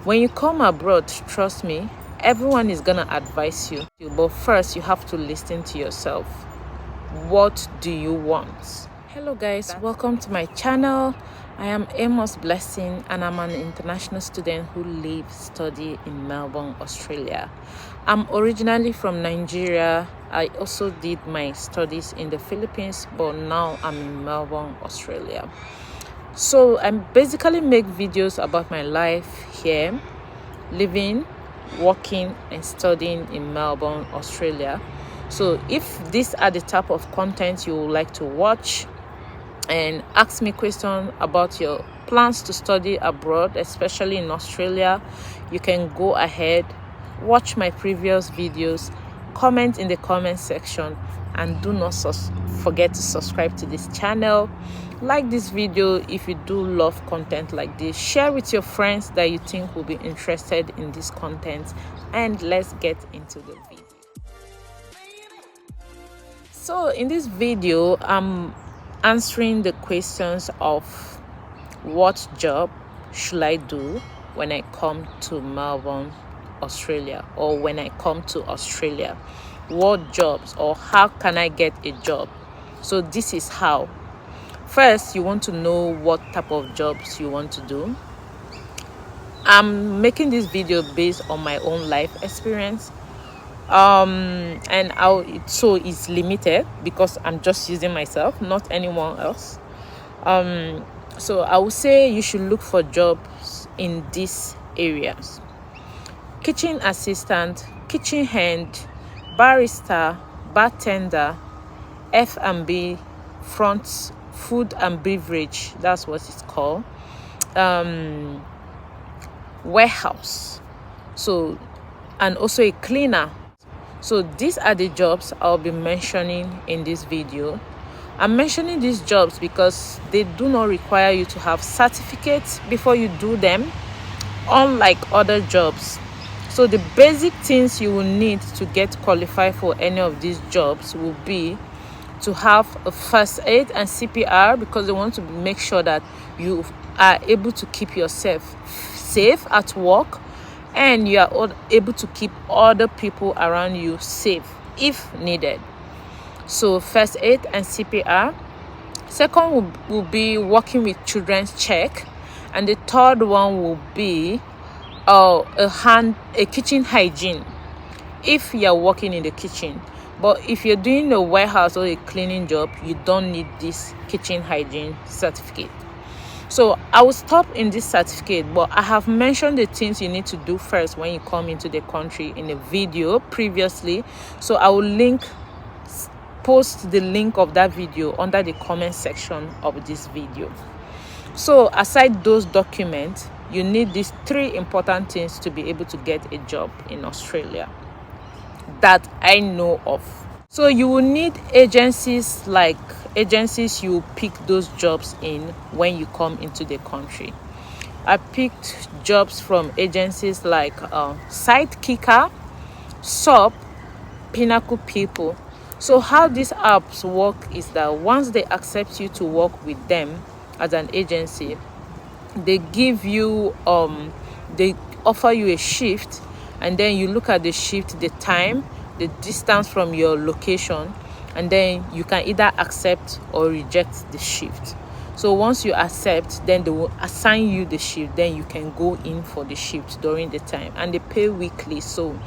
When you come abroad, trust me, everyone is gonna advise you, but first you have to listen to yourself. What do you want? Hello guys, welcome to my channel. I am Amos Blessing and I'm an international student who study in Melbourne, Australia. I'm originally from Nigeria. I also did my studies in the Philippines, but now I'm in Melbourne, Australia. So I basically make videos about my life here, living, working and studying in Melbourne, Australia. So if these are the type of content you would like to watch and ask me questions about your plans to study abroad, especially in Australia, you can go ahead, watch my previous videos, comment in the comment section, and do not forget to subscribe to this channel. Like this video if you do love content like this. Share with your friends that you think will be interested in this content, and let's get into the video. So in this video, I'm answering the questions of what job should I do when I come to Melbourne, Australia, or when I come to Australia. What jobs, or how can I get a job? So this is how. First, you want to know what type of jobs you want to do. I'm making this video based on my own life experience, and so it's limited because I'm just using myself, not anyone else. So I would say you should look for jobs in these areas: kitchen assistant, kitchen hand, barista, bartender, F&B, front, food and beverage, that's what it's called, warehouse, so, and also a cleaner. So these are the jobs I'll be mentioning in this video. I'm mentioning these jobs because they do not require you to have certificates before you do them, unlike other jobs. So the basic things you will need to get qualified for any of these jobs will be to have a first aid and CPR, because they want to make sure that you are able to keep yourself safe at work and you are able to keep other people around you safe if needed. So first aid and CPR. Second will be working with children's check, and the third one will be a kitchen hygiene if you are working in the kitchen. But if you're doing a warehouse or a cleaning job, you don't need this kitchen hygiene certificate. So I will stop in this certificate, but I have mentioned the things you need to do first when you come into the country in a video previously. So I will post the link of that video under the comment section of this video. So aside those documents, you need these three important things to be able to get a job in Australia that I know of. So you will need agencies you pick those jobs in when you come into the country. I picked jobs from agencies like Sidekicker, SUP, Pinnacle People. So how these apps work is that once they accept you to work with them as an agency, they give you they offer you a shift, and then you look at the shift, the time, the distance from your location, and then you can either accept or reject the shift. So once you accept, then they will assign you the shift, then you can go in for the shift during the time, and they pay weekly, so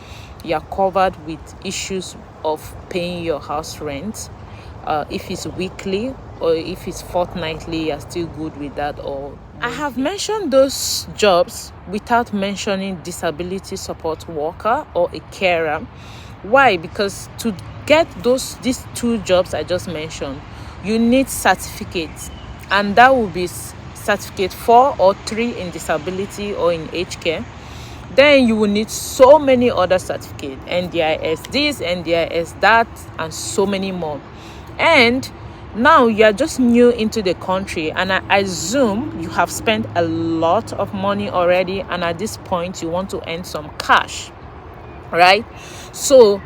you are covered with issues of paying your house rent. If it's weekly or if it's fortnightly, you're still good with that. Or I have mentioned those jobs without mentioning disability support worker or a carer. Why? Because to get these two jobs I just mentioned, you need certificates, and that will be certificate 4 or 3 in disability or in aged care. Then you will need so many other certificates, NDIS this, NDIS that, and so many more. And now you are just new into the country, and I assume you have spent a lot of money already, and at this point you want to earn some cash, right? So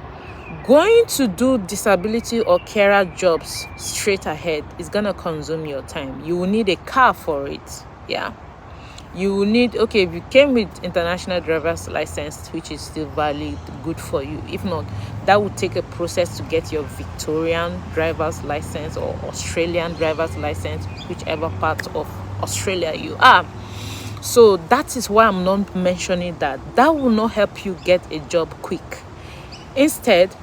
going to do disability or carer jobs straight ahead is gonna consume your time. You will need a car for it. Yeah. You will need, okay, if you came with international driver's license, which is still valid, good for you. If not, that would take a process to get your Victorian driver's license or Australian driver's license, whichever part of Australia you are. So that is why I'm not mentioning that. That will not help you get a job quick. Instead,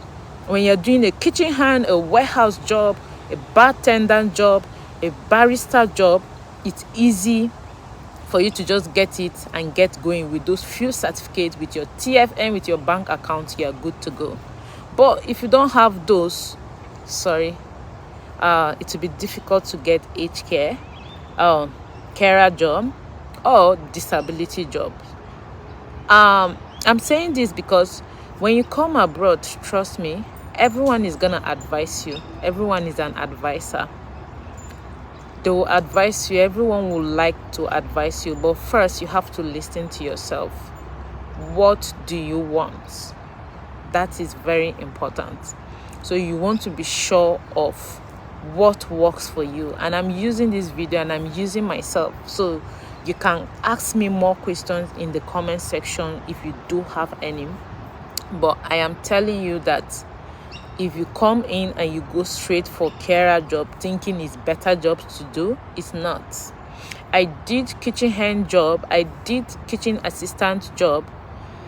when you're doing a kitchen hand, a warehouse job, a bartender job, a barista job, it's easy for you to just get it and get going with those few certificates, with your TFN, with your bank account. You're good to go. But if you don't have those, sorry, it will be difficult to get aged care, carer job, or disability job. I'm saying this because when you come abroad, trust me, everyone is gonna advise you. Everyone is an advisor. They will advise you. Everyone will like to advise you, but first you have to listen to yourself. What do you want? That is very important. So you want to be sure of what works for you. And I'm using this video and I'm using myself, so you can ask me more questions in the comment section if you do have any. But I am telling you that if you come in and you go straight for carer job thinking it's better jobs to do, it's not. I did kitchen hand job, I did kitchen assistant job,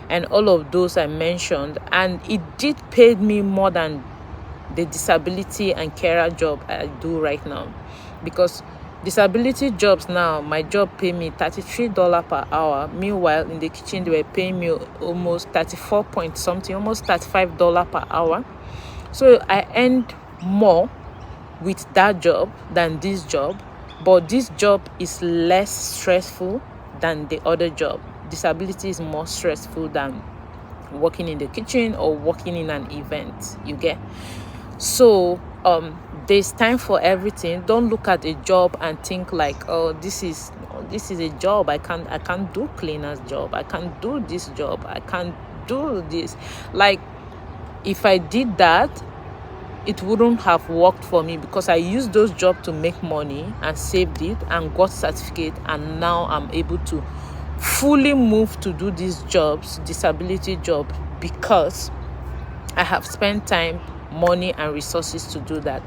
and all of those I mentioned, and it did pay me more than the disability and carer job I do right now. Because disability jobs now, my job pay me $33 per hour. Meanwhile, in the kitchen, they were paying me almost 34 point something, almost $35 per hour. So I earned more with that job than this job. But this job is less stressful than the other job. Disability is more stressful than working in the kitchen or working in an event. You get? So there's time for everything. Don't look at a job and think like, oh, this is a job. I can't do cleaner's job. I can't do this job. I can't do this. Like, if I did that, it wouldn't have worked for me, because I used those jobs to make money and saved it and got certificate, and now I'm able to fully move to do these jobs, disability job, because I have spent time, money and resources to do that.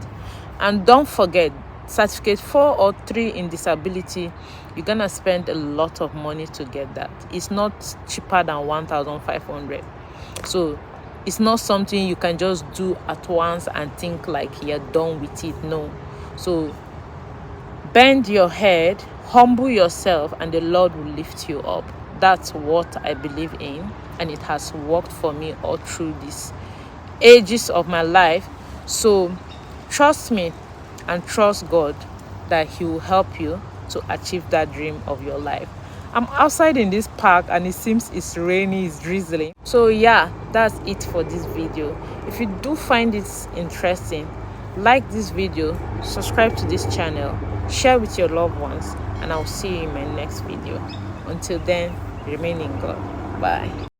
And don't forget, certificate 4 or 3 in disability, you're gonna spend a lot of money to get that. It's not cheaper than 1,500. So it's not something you can just do at once and think like you're done with it. No. So bend your head, humble yourself, and the Lord will lift you up. That's what I believe in, and it has worked for me all through these ages of my life. So trust me and trust God that He will help you to achieve that dream of your life. I'm outside in this park and it seems it's rainy, it's drizzling. So yeah, that's it for this video. If you do find it interesting, like this video, subscribe to this channel, share with your loved ones, and I'll see you in my next video. Until then, remain in God. Bye.